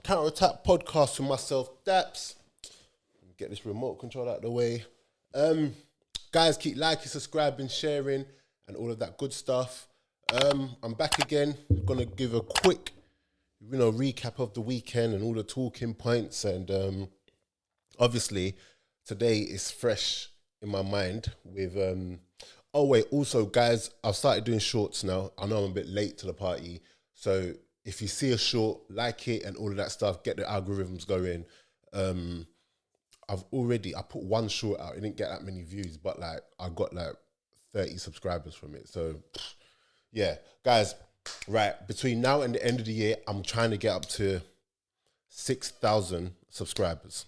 Counter Attack podcast with myself, Daps. Get this remote control out of the way. Guys, keep liking, subscribing, sharing, and all of that good stuff. I'm back again. Gonna give a quick, recap of the weekend and all the talking points. And obviously, today is fresh in my mind with. Oh wait, also guys, I've started doing shorts now. I know I'm a bit late to the party, so if you see a short, like it and all of that stuff, get the algorithms going. I put one short out. It didn't get that many views, but like I got like 30 subscribers from it. So yeah, guys, right, between now and the end of the year, I'm trying to get up to 6,000 subscribers.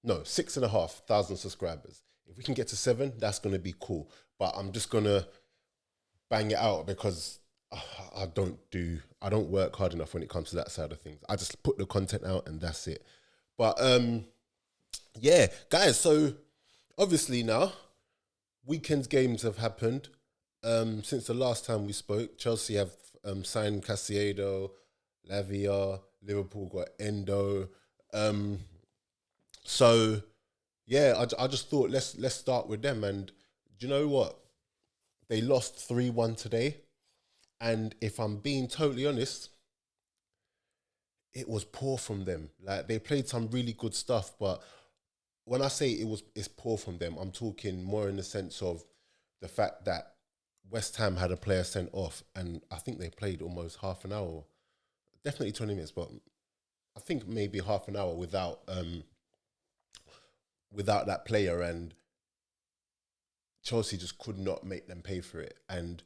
No, 6,500 subscribers. If we can get to 7, that's gonna be cool. But I'm just gonna bang it out because I don't work hard enough when it comes to that side of things. I just put the content out and that's it. But yeah, guys, so obviously now weekend's games have happened. Since the last time we spoke, Chelsea have signed Caicedo, Lavia, Liverpool got Endo. So yeah, I just thought let's start with them. And do you know what? They lost 3-1 today. And if I'm being totally honest, it was poor from them. Like they played some really good stuff, but when I say it's poor from them, I'm talking more in the sense of the fact that West Ham had a player sent off, and I think they played almost half an hour, definitely 20 minutes, but I think maybe half an hour without that player, and Chelsea just could not make them pay for it. And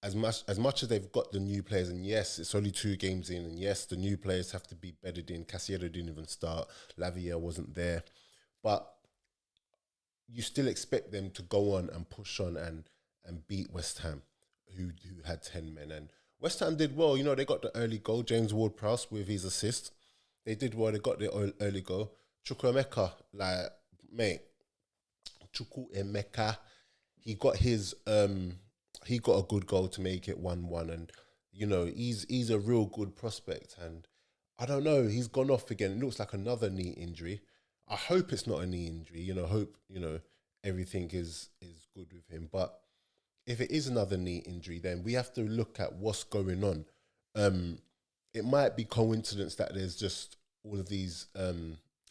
as much as they've got the new players, and yes, it's only 2 games in, and yes, the new players have to be bedded in. Caicedo didn't even start. Lavia wasn't there. But you still expect them to go on and push on and beat West Ham, who had 10 men. And West Ham did well. You know, they got the early goal. James Ward-Prowse with his assist. They did well. They got the early goal. Chukwuemeka, like, mate, Chukwuemeka, he got a good goal to make it 1-1. And, you know, he's a real good prospect. And I don't know, he's gone off again. It looks like another knee injury. I hope it's not a knee injury, hope, everything is good with him. But if it is another knee injury, then we have to look at what's going on. It might be coincidence that there's just all of these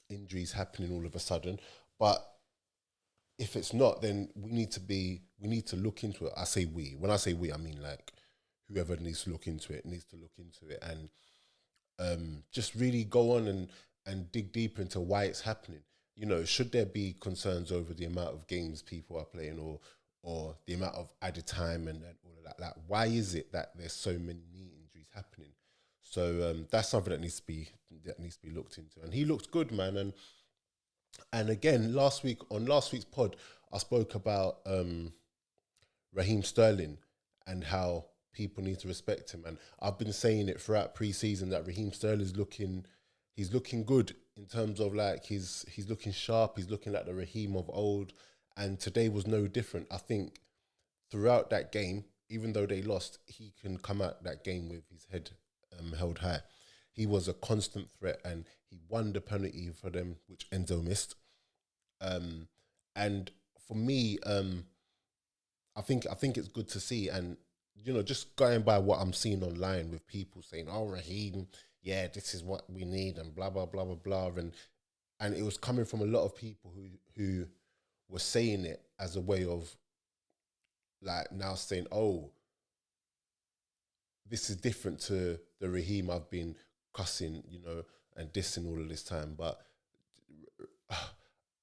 injuries happening all of a sudden. But if it's not, then we need to look into it. I say we. When I say we, I mean like whoever needs to look into it needs to look into it and just really go on and dig deeper into why it's happening. Should there be concerns over the amount of games people are playing or the amount of added time and all of that? Like, why is it that there's so many knee injuries happening? So that's something that needs to be looked into. And he looked good, man. And again, last week's pod, I spoke about Raheem Sterling and how people need to respect him. And I've been saying it throughout pre-season that Raheem Sterling's he's looking good in terms of like he's looking sharp. He's looking like the Raheem of old. And today was no different. I think throughout that game, even though they lost, he can come out that game with his head held high. He was a constant threat, and he won the penalty for them, which Enzo missed. And for me, I think it's good to see. And just going by what I'm seeing online with people saying, "Oh, Raheem, yeah, this is what we need," and blah blah blah blah blah, and it was coming from a lot of people who were saying it as a way of like now saying, "Oh, this is different to the Raheem I've been cussing, and dissing all of this time." But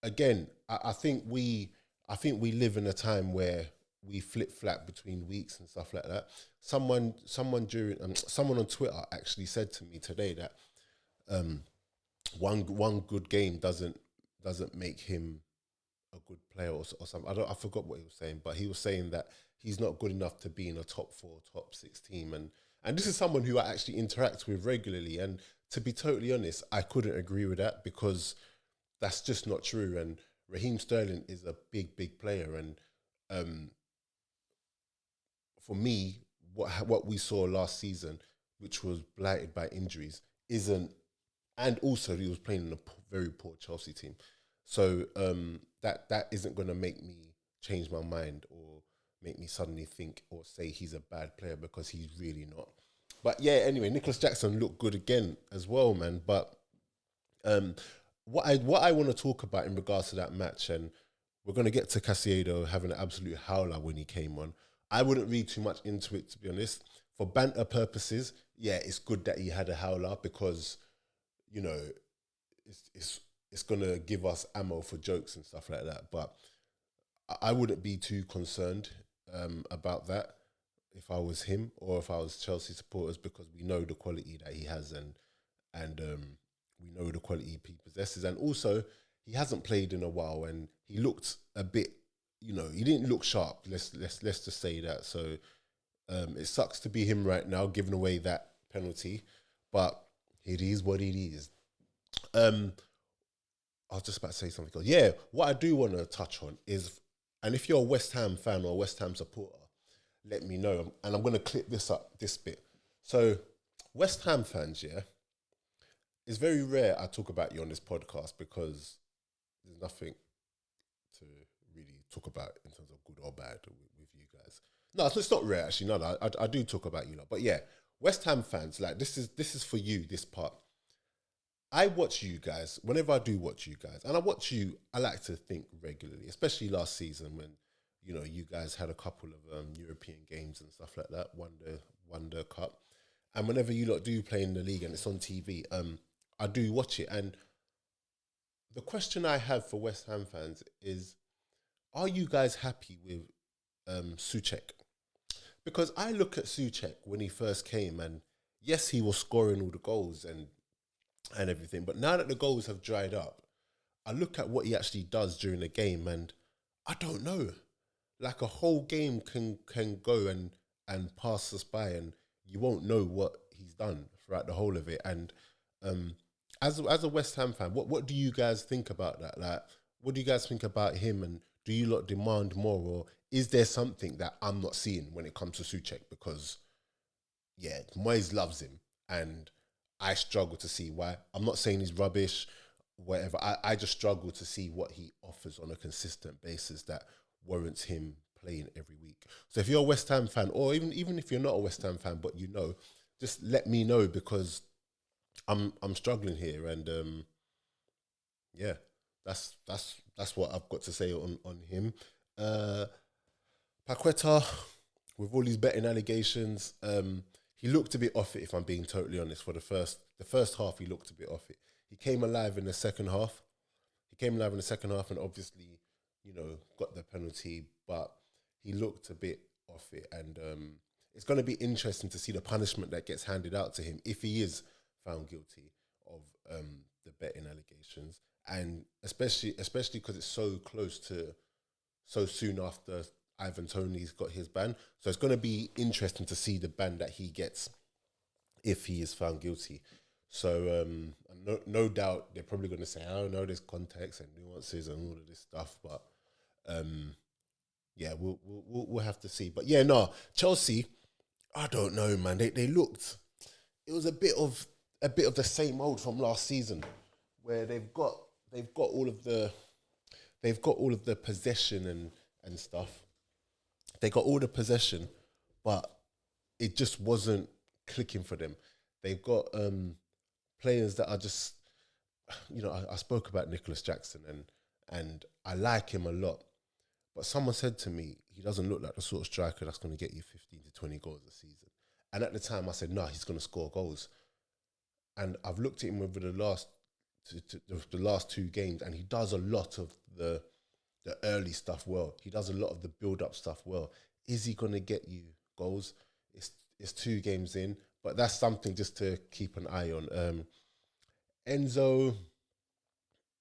again, I think we live in a time where we flip flap between weeks and stuff like that. Someone on Twitter actually said to me today that one good game doesn't make him a good player or something. I forgot what he was saying, but he was saying that he's not good enough to be in a top 4, top 6 team. And this is someone who I actually interact with regularly. And to be totally honest, I couldn't agree with that because that's just not true. And Raheem Sterling is a big player. And for me, what we saw last season, which was blighted by injuries, isn't and also he was playing in a very poor Chelsea team. So that isn't going to make me change my mind or make me suddenly think or say he's a bad player, because he's really not. But yeah, anyway, Nicholas Jackson looked good again as well, man. But um, what I want to talk about in regards to that match, and we're going to get to Caicedo having an absolute howler when he came on. I wouldn't read too much into it, to be honest. For banter purposes, yeah, it's good that he had a howler, because you know it's gonna give us ammo for jokes and stuff like that. But I wouldn't be too concerned about that if I was him or if I was Chelsea supporters, because we know the quality that he has, and we know the quality he possesses, and also he hasn't played in a while, and he looked a bit, he didn't look sharp. Let's just say that. So it sucks to be him right now, giving away that penalty, but it is what it is. Um, I was just about to say something else. Yeah, what I do want to touch on is, and if you're a West Ham fan or a West Ham supporter, let me know. And I'm going to clip this up, this bit. So, West Ham fans, yeah, it's very rare I talk about you on this podcast, because there's nothing to really talk about in terms of good or bad with you guys. No, it's not rare actually. No, I do talk about you lot. But yeah, West Ham fans, like this is for you, this part. I watch you guys whenever I do watch you guys, and I watch you. I like to think regularly, especially last season when you guys had a couple of European games and stuff like that, won the cup, and whenever you lot do play in the league and it's on TV, I do watch it. And the question I have for West Ham fans is: are you guys happy with Suchek? Because I look at Suchek when he first came, and yes, he was scoring all the goals and everything. But now that the goals have dried up, I look at what he actually does during the game, and I don't know. Like, a whole game can go and pass us by, and you won't know what he's done throughout the whole of it. And um, as a West Ham fan, what do you guys think about that? Like, what do you guys think about him, and do you lot demand more, or is there something that I'm not seeing when it comes to Suchek? Because yeah, Moyes loves him, and I struggle to see why. I'm not saying he's rubbish, whatever. I just struggle to see what he offers on a consistent basis that warrants him playing every week. So if you're a West Ham fan, or even if you're not a West Ham fan, but just let me know, because I'm struggling here, and yeah, that's what I've got to say on him. Uh, Paqueta, with all these betting allegations, he looked a bit off it. If I'm being totally honest, for the first half, he looked a bit off it. He came alive in the second half. And obviously, got the penalty, but he looked a bit off it. And it's going to be interesting to see the punishment that gets handed out to him if he is found guilty of the betting allegations, and especially because it's so close to so soon after Ivan Toney's got his ban. So it's going to be interesting to see the ban that he gets if he is found guilty. So no doubt they're probably going to say, I don't know, there's context and nuances and all of this stuff, but yeah, we'll have to see. But yeah, no, Chelsea, I don't know, man. They looked. It was a bit of the same old from last season, where they've got all of the possession and stuff. They got all the possession, but it just wasn't clicking for them. They've got players that are just, I spoke about Nicholas Jackson, and I like him a lot. But someone said to me, he doesn't look like the sort of striker that's going to get you 15 to 20 goals a season. And at the time I said, no, he's going to score goals. And I've looked at him over the last two games, and he does a lot of the early stuff well. He does a lot of the build-up stuff well. Is he going to get you goals? It's 2 games in, but that's something just to keep an eye on. Enzo,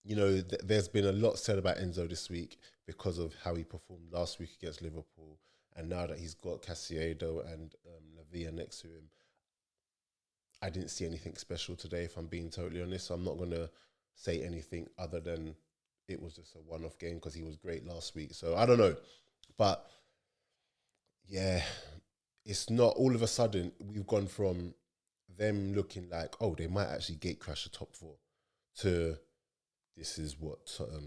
there's been a lot said about Enzo this week because of how he performed last week against Liverpool, and now that he's got Caicedo and Lavia next to him, I didn't see anything special today, if I'm being totally honest. So I'm not going to say anything other than it was just a one-off game, because he was great last week. So I don't know. But yeah, it's not all of a sudden we've gone from them looking like, oh, they might actually gate crash the top four, to this is what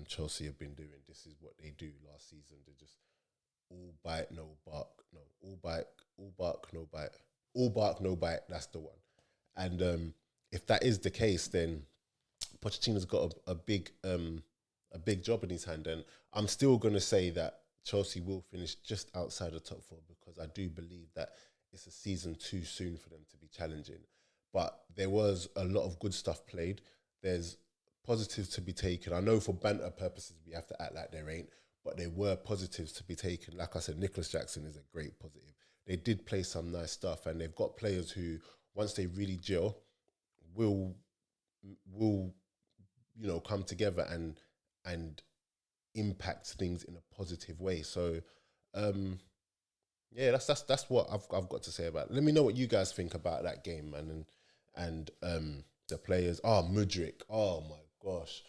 Chelsea have been doing. This is what they do last season. They just all bite, no bark, no, all bite, all bark, no bite, all bark, no bite. That's the one. And if that is the case, then Pochettino's got a big job in his hand. And I'm still going to say that Chelsea will finish just outside the top four, because I do believe that it's a season too soon for them to be challenging. But there was a lot of good stuff played. There's positives to be taken. I know for banter purposes we have to act like there ain't, but there were positives to be taken. Like I said, Nicholas Jackson is a great positive. They did play some nice stuff, and they've got players who, once they really gel, will come together and impact things in a positive way. So yeah, that's what I've got to say about it. Let me know what you guys think about that game, man, and the players. Mudryk. Oh my gosh,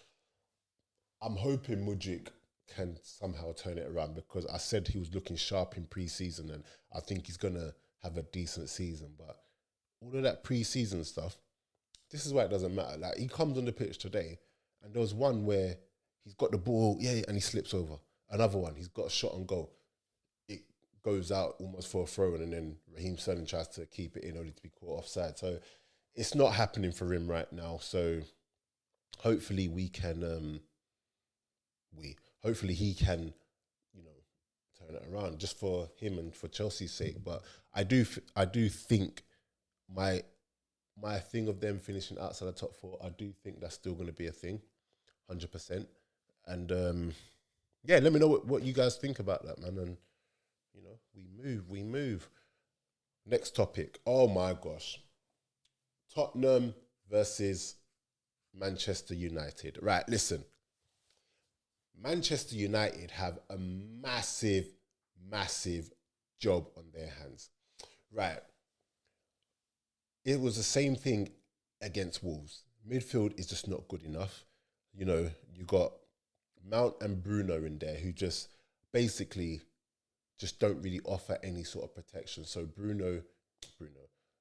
I'm hoping Mudryk can somehow turn it around, because I said he was looking sharp in pre-season, and I think he's gonna have a decent season. But all of that pre-season stuff, this is why it doesn't matter. Like, he comes on the pitch today, and there was one where he's got the ball, and he slips over. Another one, he's got a shot on goal. It goes out almost for a throw, and then Raheem Sterling tries to keep it in, only to be caught offside. So it's not happening for him right now. So hopefully we can, hopefully he can, turn it around, just for him and for Chelsea's sake. But I do think my thing of them finishing outside the top four, I do think that's still going to be a thing, 100%. And yeah, let me know what you guys think about that, man. And we move. Next topic. Oh my gosh, Tottenham versus Manchester United. Right, listen. Manchester United have a massive job on their hands. Right. It was the same thing against Wolves. Midfield is just not good enough. You got Mount and Bruno in there, who just basically just don't really offer any sort of protection. So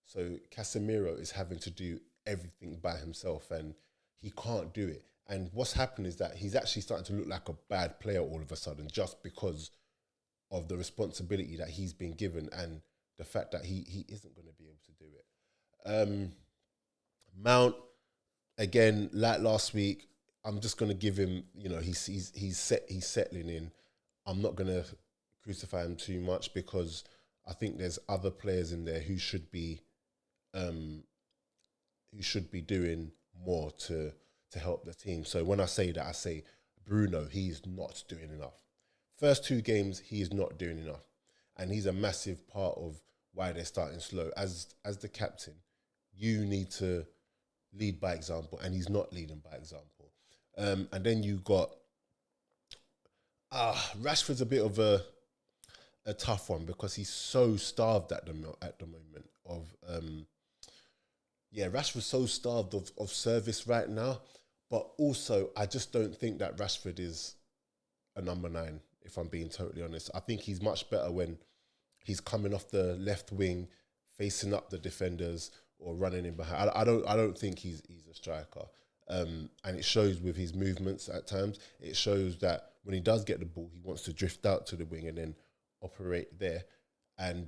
So Casemiro is having to do everything by himself, and he can't do it. And what's happened is that he's actually starting to look like a bad player all of a sudden, just because of the responsibility that he's been given and the fact that he isn't going to be able to do it. Mount, again, like last week, I'm just going to give him, he's settling in. I'm not going to crucify him too much, because I think there's other players in there who should be doing more to help the team. So when I say that, I say Bruno, he's not doing enough. First two games, he is not doing enough. And he's a massive part of why they're starting slow. As the captain, you need to lead by example, and he's not leading by example. And then you got Rashford's a bit of a tough one, because he's so starved at the moment of Rashford's so starved of service right now. But also, I just don't think that Rashford is a number 9, if I'm being totally honest. I think he's much better when he's coming off the left wing, facing up the defenders, or running in behind. I don't think he's a striker. And it shows with his movements at times. It shows that when he does get the ball, he wants to drift out to the wing and then operate there. And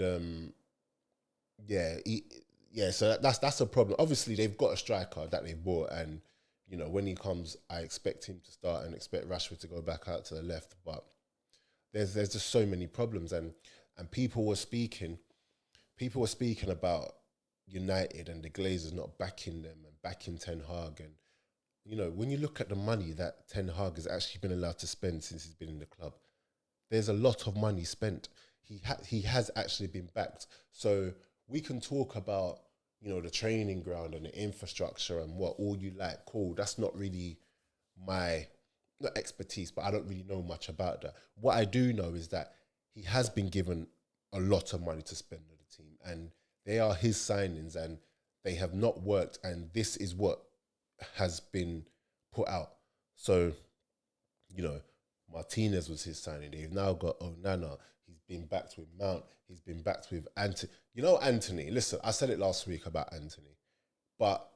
so that's a problem. Obviously, they've got a striker that they've bought, and when he comes, I expect him to start and expect Rashford to go back out to the left. But there's just so many problems, and people were speaking about United and the Glazers not backing them and backing Ten Hag. And when you look at the money that Ten Hag has actually been allowed to spend since he's been in the club, there's a lot of money spent. He has actually been backed. So we can talk about the training ground and the infrastructure and what all you like. Cool. That's not really my not expertise, but I don't really know much about that. What I do know is that he has been given a lot of money to spend on the team, and they are his signings, and they have not worked, and this is what has been put out. So, Martinez was his signing. They've now got Onana. He's been backed with Mount. He's been backed with Anthony. Anthony, listen, I said it last week about Anthony. But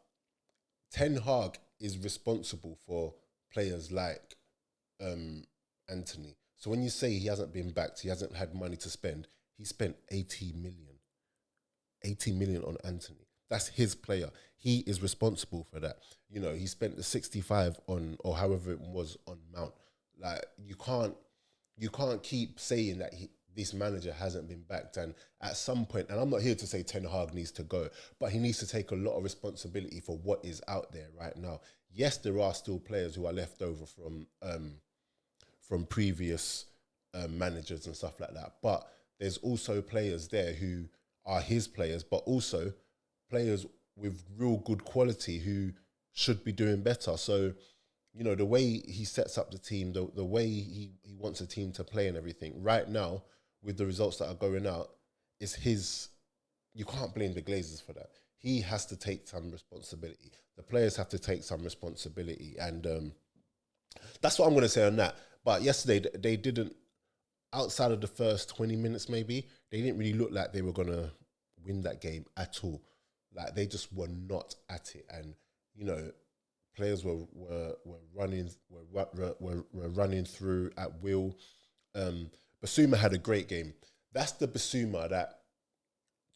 Ten Hag is responsible for players like Anthony. So when you say he hasn't been backed, he hasn't had money to spend, he spent 80 million. 80 million on Anthony. That's his player. He is responsible for that. You know, he spent the 65 on, or however it was, on Mount. Like, you can't keep saying that this manager hasn't been backed. And at some point, and I'm not here to say Ten Hag needs to go, but he needs to take a lot of responsibility for what is out there right now. Yes, there are still players who are left over from previous managers and stuff like that, but there's also players there who are his players, but also players with real good quality who should be doing better. So, you know, the way he sets up the team, the way he wants a team to play and everything, right now, with the results that are going out, is his. You can't blame the Glazers for that. He has to take some responsibility. The players have to take some responsibility. And that's what I'm going to say on that. But yesterday, they didn't, outside of the first 20 minutes maybe, they didn't really look like they were going to win that game at all. Like, they just were not at it. And, you know, players were running through at will. Basuma had a great game. That's the Basuma that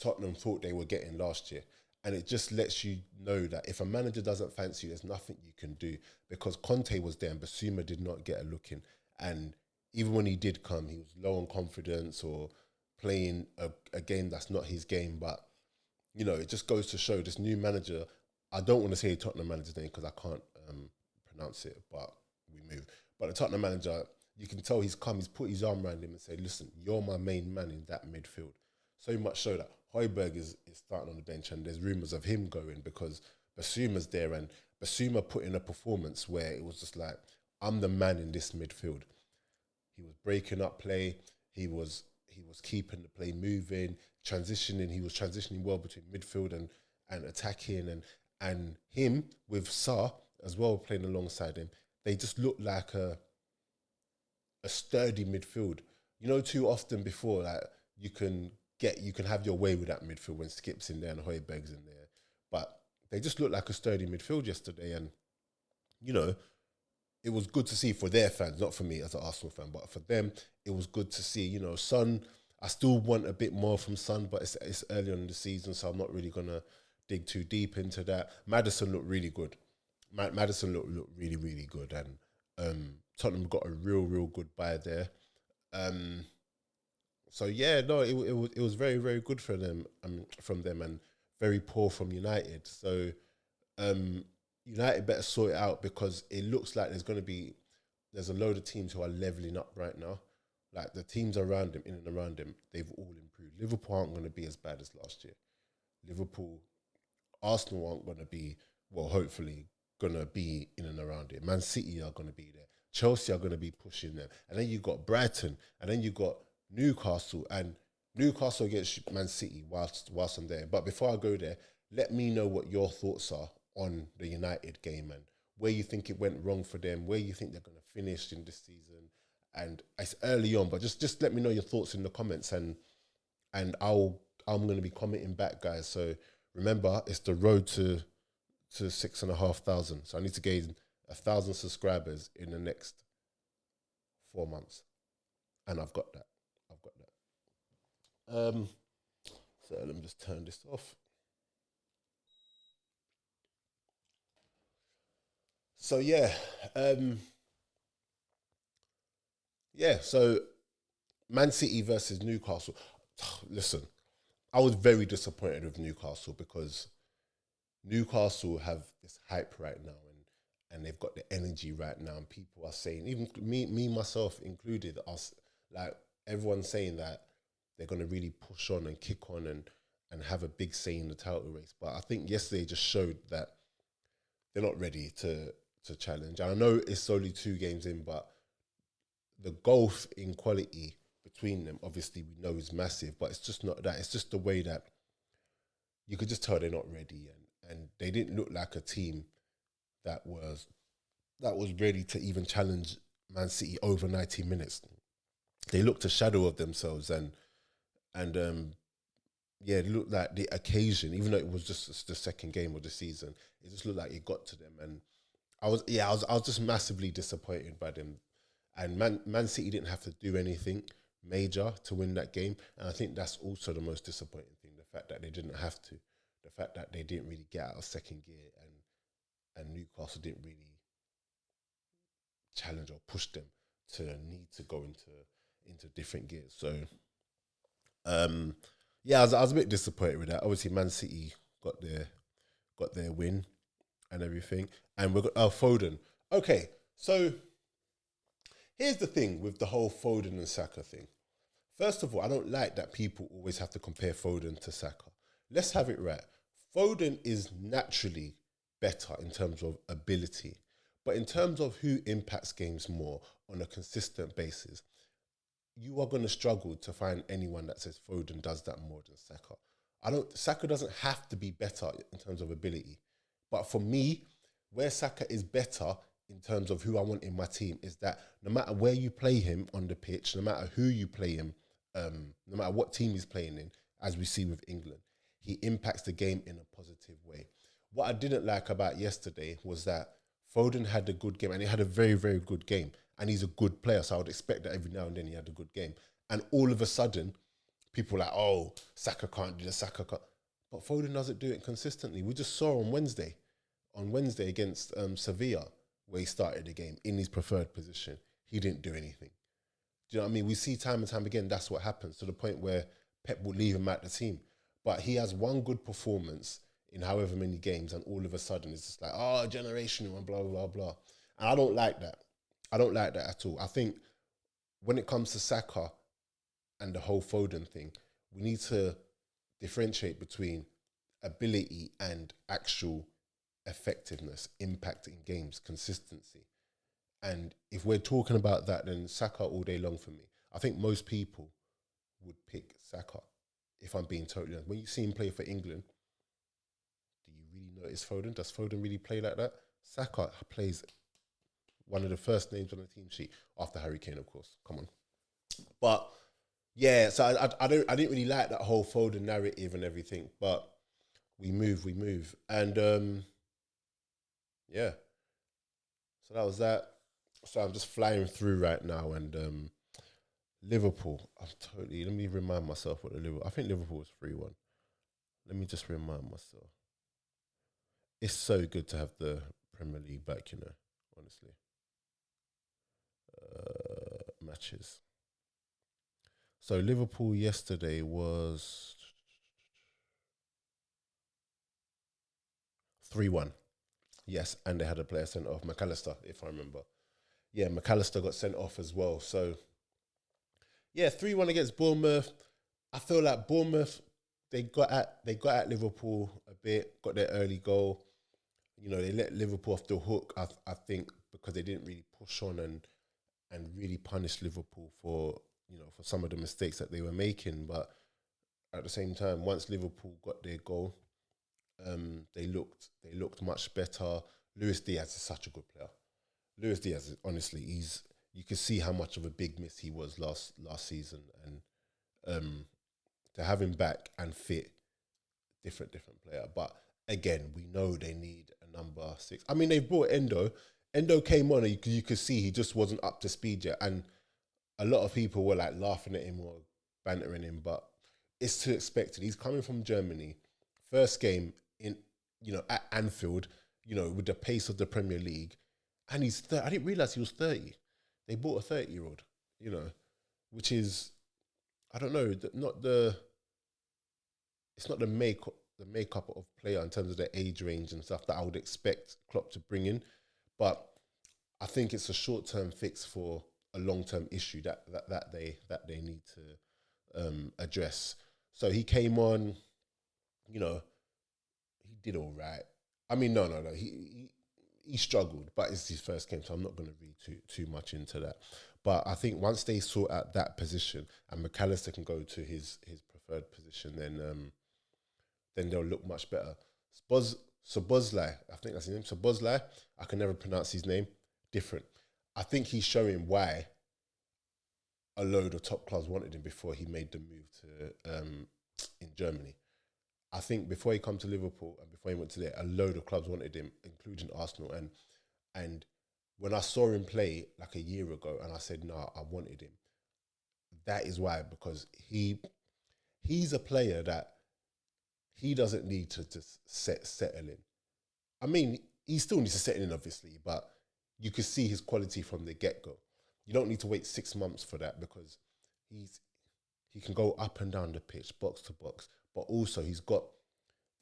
Tottenham thought they were getting last year. And it just lets you know that if a manager doesn't fancy you, there's nothing you can do, because Conte was there and Basuma did not get a look in. And even when he did come, he was low on confidence or playing a game that's not his game. But, you know, it just goes to show this new manager. I don't want to say Tottenham manager's name because I can't pronounce it, but we move. But the Tottenham manager, you can tell he's come, he's put his arm around him and said, listen, you're my main man in that midfield. So much so that Højbjerg is starting on the bench, and there's rumours of him going because Basuma's there, and Basuma put in a performance where it was just like, I'm the man in this midfield. He was breaking up play. He was keeping the play moving, transitioning. He was transitioning well between midfield and attacking, and him with Sarr as well playing alongside him. They just looked like a sturdy midfield. You know, too often before, like, you can have your way with that midfield when Skip's in there and Højbjerg's in there, but they just looked like a sturdy midfield yesterday. And, you know, it was good to see for their fans, not for me as an Arsenal fan, but for them, it was good to see. You know, Son, I still want a bit more from Son, but it's early on in the season, so I'm not really going to dig too deep into that. Maddison looked really good. Maddison looked really, really good. And Tottenham got a real good buy there. So yeah, no, it was very, very good for them, from them, and very poor from United. So United better sort it out, because it looks like there's a load of teams who are levelling up right now. Like, the teams around them, in and around them, they've all improved. Liverpool aren't going to be as bad as last year. Arsenal aren't going to be, well, hopefully, going to be in and around it. Man City are going to be there. Chelsea are going to be pushing them. And then you got Brighton. And then you got Newcastle. And Newcastle against Man City whilst I'm there. But before I go there, let me know what your thoughts are on the United game and where you think it went wrong for them, where you think they're going to finish in this season. And it's early on, but just let me know your thoughts in the comments, and I'm going to be commenting back, guys. So remember, it's the road to 6,500. So I need to gain 1,000 subscribers in the next 4 months, and I've got that. So let me just turn this off. So yeah, So Man City versus Newcastle. Listen, I was very disappointed with Newcastle, because Newcastle have this hype right now, and they've got the energy right now, and people are saying, even me myself included, us, like, everyone's saying that they're going to really push on and kick on and have a big say in the title race. But I think yesterday just showed that they're not ready to challenge. And I know it's only 2 games in, but the gulf in quality between them, obviously, we know is massive, but it's just not that. It's just the way that you could just tell they're not ready, and they didn't look like a team that was ready to even challenge Man City over 90 minutes. They looked a shadow of themselves, and yeah, it looked like the occasion, even though it was just the second game of the season, it just looked like it got to them. And I was just massively disappointed by them. And Man City didn't have to do anything major to win that game. And I think that's also the most disappointing thing, the fact that they didn't have to. The fact that they didn't really get out of second gear, and Newcastle didn't really challenge or push them to need to go into different gears. So yeah, I was a bit disappointed with that. Obviously, Man City got their win and everything, and we got Foden. Okay, so here's the thing with the whole Foden and Saka thing. First of all, I don't like that people always have to compare Foden to Saka. Let's have it right. Foden is naturally better in terms of ability, but in terms of who impacts games more on a consistent basis, you are going to struggle to find anyone that says Foden does that more than Saka. Saka doesn't have to be better in terms of ability, but for me, where Saka is better in terms of who I want in my team is that no matter where you play him on the pitch, no matter who you play him, no matter what team he's playing in, as we see with England, he impacts the game in a positive way. What I didn't like about yesterday was that Foden had a good game, and he had a very, very good game. And he's a good player, so I would expect that every now and then he had a good game. And all of a sudden, people are like, oh, Saka can't do this, Saka can't. But Foden doesn't do it consistently. We just saw on Wednesday against Sevilla, where he started the game in his preferred position. He didn't do anything. Do you know what I mean? We see time and time again, that's what happens, to the point where Pep will leave him at the team. But he has one good performance in however many games, and all of a sudden it's just like, oh, generational and blah, blah, blah. And I don't like that. I don't like that at all. I think when it comes to Saka and the whole Foden thing, we need to differentiate between ability and actual effectiveness, impact in games, consistency. And if we're talking about that, then Saka all day long for me. I think most people would pick Saka, if I'm being totally honest. When you see him play for England, do you really notice Foden? Does Foden really play like that? Saka plays one of the first names on the team sheet after Harry Kane, of course. Come on. But yeah, so I didn't really like that whole Foden narrative and everything, but we move. And yeah. So that was that. So I'm just flying through right now, and Liverpool. Let me remind myself what the Liverpool. I think Liverpool was 3-1. Let me just remind myself. It's so good to have the Premier League back, honestly. Matches. So Liverpool yesterday was 3-1. Yes, and they had a player sent off, McAllister, if I remember. Yeah, McAllister got sent off as well. So yeah, 3-1 against Bournemouth. I feel like Bournemouth, they got at Liverpool a bit, got their early goal. They let Liverpool off the hook, I think, because they didn't really push on and really punish Liverpool for some of the mistakes that they were making. But at the same time, once Liverpool got their goal, they looked much better. Luis Diaz is such a good player. Luis Diaz, honestly, you can see how much of a big miss he was last season, and to have him back and fit, different player. But again, we know they need a number 6. I mean, they've brought Endo. Endo came on, and you could see he just wasn't up to speed yet, and a lot of people were like laughing at him or bantering him, but it's to expect it. He's coming from Germany, first game in at Anfield, with the pace of the Premier League. And he's I didn't realise he was 30. They bought a 30-year-old, which is, I don't know, it's not the makeup of player in terms of the age range and stuff that I would expect Klopp to bring in. But I think it's a short-term fix for a long-term issue that they need to address. So he came on, he did all right. I mean, no. He struggled, but it's his first game, so I'm not going to read too much into that. But I think once they sort out that position and McAllister can go to his preferred position, then they'll look much better. Szoboszlai, I think that's his name. Szoboszlai, I can never pronounce his name. Different. I think he's showing why a load of top clubs wanted him before he made the move to in Germany. I think before he come to Liverpool and before he went to there, a load of clubs wanted him, including Arsenal. And when I saw him play like a year ago, and I said, "No, I wanted him." That is why, because he's a player that he doesn't need to just settle in. I mean, he still needs to settle in, obviously, but you could see his quality from the get go. You don't need to wait 6 months for that because he's he can go up and down the pitch, box to box, but also he's got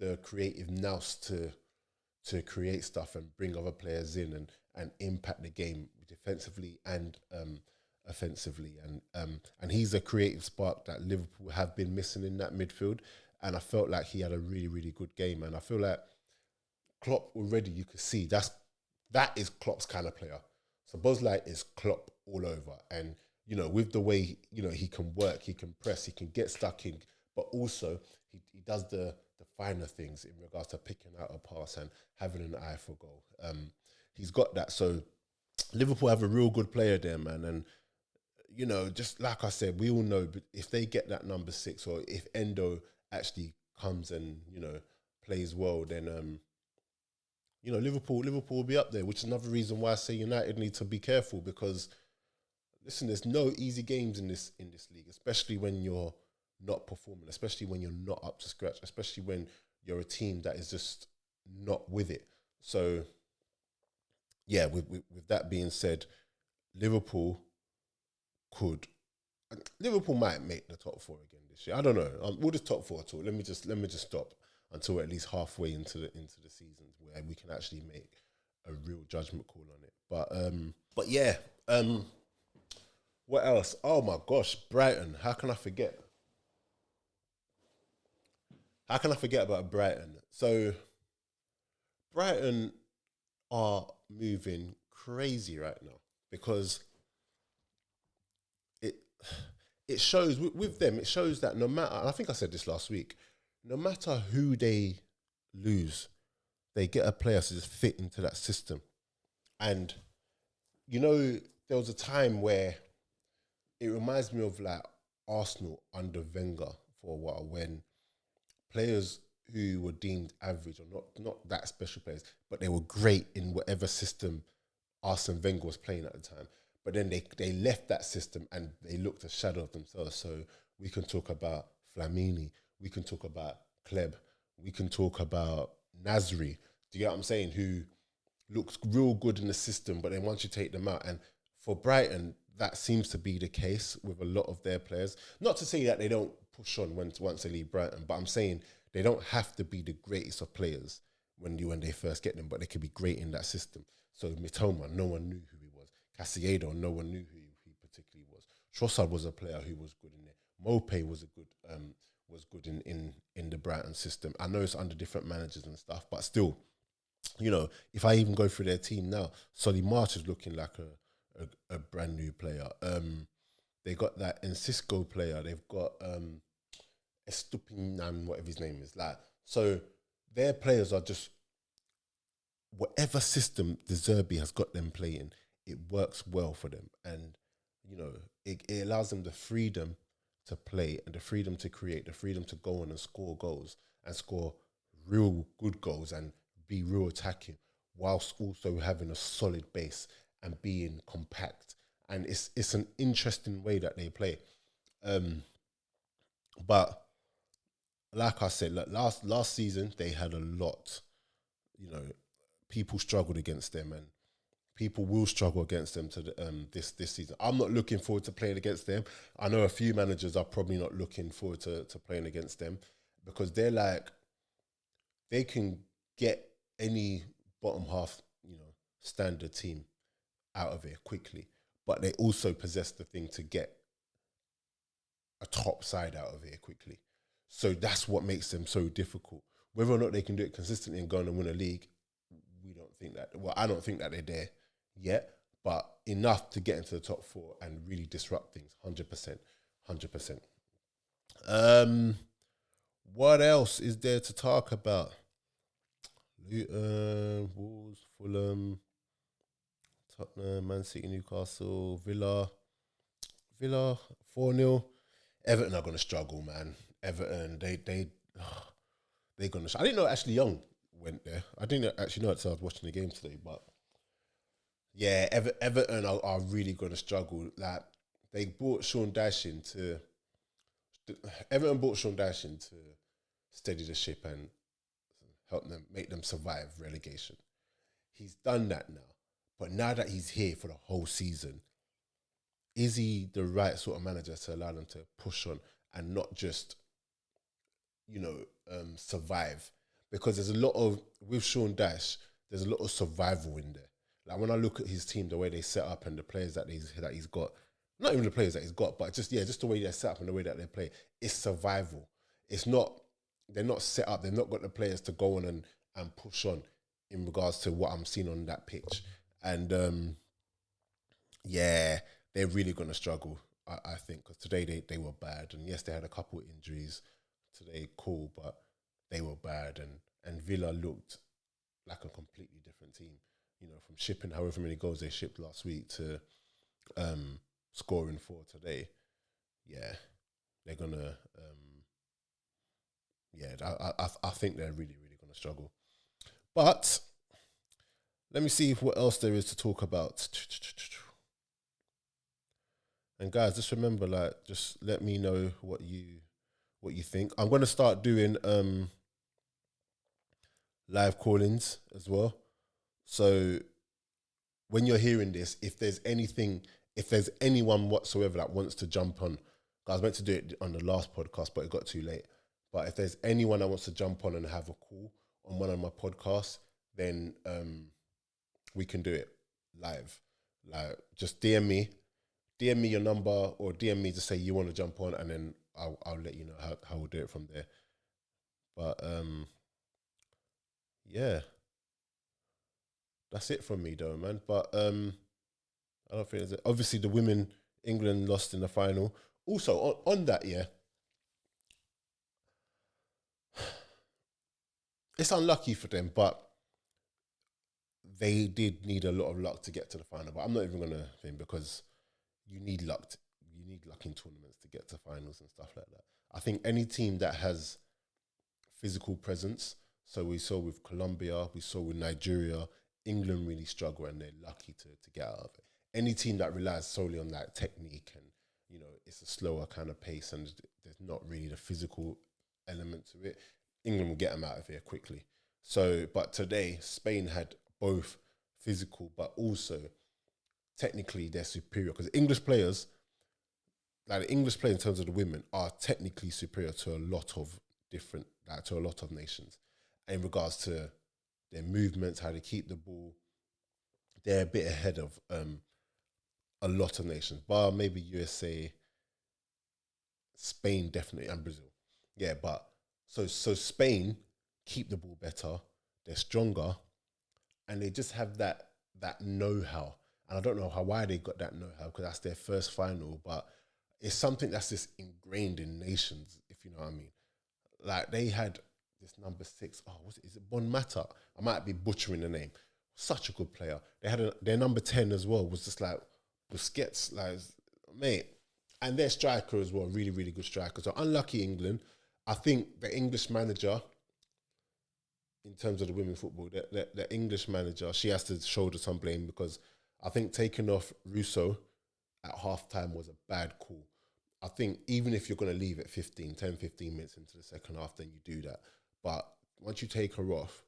the creative nous to create stuff and bring other players in and impact the game defensively and offensively. And he's a creative spark that Liverpool have been missing in that midfield. And I felt like he had a really, really good game. And I feel like Klopp already, you could see that is Klopp's kind of player. So Bosley is Klopp all over. And, you know, with the way, you know, he can work, he can press, he can get stuck in, but also he does the finer things in regards to picking out a pass and having an eye for goal. He's got that. So Liverpool have a real good player there, man. And, you know, just like I said, we all know if they get that number 6 or if Endo actually comes and, you know, plays well, then, you know, Liverpool will be up there, which is another reason why I say United need to be careful because, listen, there's no easy games in this league, especially when you're not performing, especially when you're not up to scratch, especially when you're a team that is just not with it. So, yeah, with that being said, Liverpool might make the top 4 again this year. I don't know. We'll just top 4 talk. Let me just stop until at least halfway into the season where we can actually make a real judgment call on it. But yeah. What else? Oh my gosh, Brighton. How can I forget? How can I forget about Brighton? So Brighton are moving crazy right now because it shows with them. It shows that no matter, and I think I said this last week, no matter who they lose, they get a player to just fit into that system. And you know, there was a time where it reminds me of like Arsenal under Wenger for a while when players who were deemed average or not that special players, but they were great in whatever system Arsene Wenger was playing at the time. But then they left that system and they looked a shadow of themselves. So we can talk about Flamini, we can talk about Kleb, we can talk about Nasri. Do you get what I'm saying? Who looks real good in the system, but then once you take them out, and for Brighton, that seems to be the case with a lot of their players. Not to say that they don't push on once they leave Brighton, but I'm saying they don't have to be the greatest of players when they first get them, but they could be great in that system. So Mitoma, no one knew who he was. Caicedo, no one knew who he particularly was. Trossard was a player who was good in there. Mope was good in the Brighton system. I know it's under different managers and stuff, but still, you know, if I even go through their team now, Solly March is looking like a brand new player. They got that Cisco player. They've got Estupinan, whatever his name is. Like, so their players are just whatever system De Zerbi has got them playing, it works well for them, and you know it allows them the freedom to play and the freedom to create, the freedom to go on and score goals and score real good goals and be real attacking, whilst also having a solid base and being compact. And it's an interesting way that they play. But like I said, like last season they had a lot. You know, people struggled against them, and people will struggle against them to this season. I'm not looking forward to playing against them. I know a few managers are probably not looking forward to playing against them because they're like, they can get any bottom half, you know, standard team out of it quickly, but they also possess the thing to get a top side out of it quickly. So that's what makes them so difficult. Whether or not they can do it consistently and go on and win a league, we don't think that. Well, I don't think that they're there yet, but enough to get into the top 4 and really disrupt things. 100%. What else is there to talk about? Luton, Wolves, Fulham, Tottenham, Man City, Newcastle, Villa 4-0. Everton are going to struggle, man. Everton, they gonna. I didn't know Ashley Young went there. I didn't actually know it until I was watching the game today. But yeah, Everton are really gonna struggle. Like they brought Sean Dyche in to. Everton brought Sean Dyche in to steady the ship and help them make them survive relegation. He's done that now, but now that he's here for the whole season, is he the right sort of manager to allow them to push on and not just, survive? Because there's a lot of, with Sean Dyche, there's a lot of survival in there. Like when I look at his team, the way they set up and the players that he's got, not even the players that he's got, but just the way they're set up and the way that they play, it's survival. It's not, they're not set up, they've not got the players to go on and push on in regards to what I'm seeing on that pitch. And yeah, they're really going to struggle, I think, because today they were bad. And yes, they had a couple of injuries today, cool, but they were bad. And Villa looked like a completely different team, from shipping however many goals they shipped last week to scoring 4 today. Yeah, they're going to, I think they're really, really going to struggle. But let me see what else there is to talk about. And guys, just remember, just let me know what you think. I'm going to start doing live call-ins as well. So when you're hearing this, if there's anyone whatsoever that wants to jump on, I was meant to do it on the last podcast, but it got too late. But if there's anyone that wants to jump on and have a call on one of my podcasts, then we can do it live. Like, just DM me your number, or DM me to say you want to jump on, and then I'll let you know how we'll do it from there. But yeah, that's it from me though, man. But I don't think there's obviously the women, England lost in the final. Also on that, yeah, it's unlucky for them, but they did need a lot of luck to get to the final. But I'm not even gonna think, because you need luck. You need luck in tournaments to get to finals and stuff like that. I think any team that has physical presence, so we saw with Colombia, we saw with Nigeria, England really struggle and they're lucky to get out of it. Any team that relies solely on that technique and, it's a slower kind of pace and there's not really the physical element to it, England will get them out of here quickly. So, but today, Spain had both physical, but also technically they're superior, because English players, like the English players in terms of the women, are technically superior to a lot of nations. In regards to their movements, how they keep the ball, they're a bit ahead of a lot of nations, bar maybe USA, Spain definitely, and Brazil. Yeah, but so Spain keep the ball better, they're stronger, and they just have that know-how. And I don't know why they got that know-how, because that's their first final, but it's something that's just ingrained in nations, if you know what I mean. Like they had this number 6, is it Bon Mata? I might be butchering the name. Such a good player. They had their number 10 as well, was just like Busquets, like, mate. And their striker as well, really, really good striker. So unlucky England. I think the English manager, in terms of the women's football, the English manager, she has to shoulder some blame, because I think taking off Russo at half-time was a bad call. I think even if you're going to leave at 15 minutes into the second half, then you do that. But once you take her off,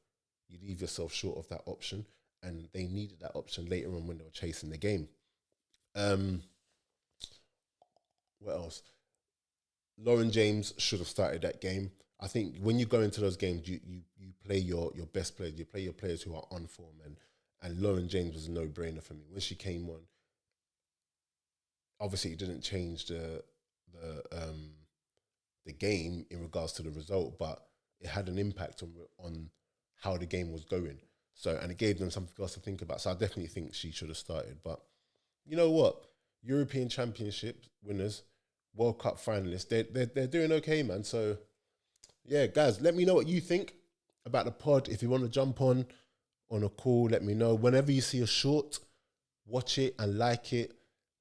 you leave yourself short of that option, and they needed that option later on when they were chasing the game. What else? Lauren James should have started that game. I think when you go into those games, you play your best players. You play your players who are on form, and Lauren James was a no-brainer for me. When she came on, obviously it didn't change the game in regards to the result, but it had an impact on how the game was going. So, and it gave them something else to think about. So I definitely think she should have started. But you know what? European Championship winners, World Cup finalists, they're doing okay, man. So yeah, guys, let me know what you think about the pod. If you want to jump on a call, let me know. Whenever you see a short, watch it and like it.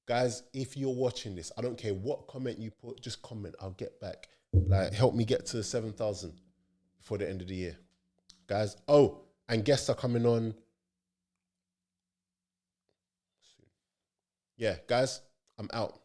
Guys, if you're watching this, I don't care what comment you put, just comment. I'll get back Like, help me get to 7,000 before the end of the year, guys. Oh, and guests are coming on. Yeah, guys, I'm out.